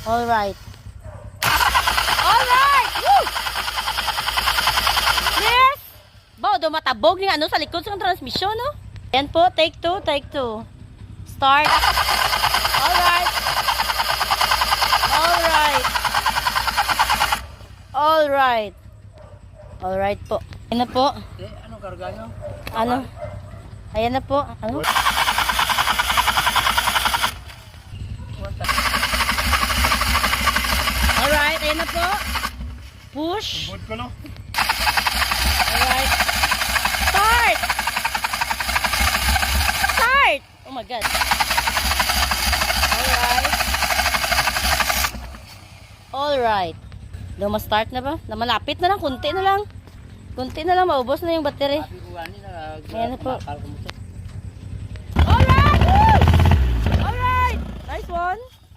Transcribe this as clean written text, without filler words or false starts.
Alright. Alright! Woo! Yes! Bao, matabog ni ano sa likod sa transmission, no? Yan po, take two. Start. Alright. Alright po. Ayan na po. Anong karga nyo? Ano? Ayan na po. Ano? Alright, ayan na po. Push. Bud ko, no? Alright. Start! Start! Oh my God. Alright. Start na ba? Malapit na lang. Kunti na lang. Maubos na yung battery. Ayan na po. Alright! Woo! Alright! Nice one.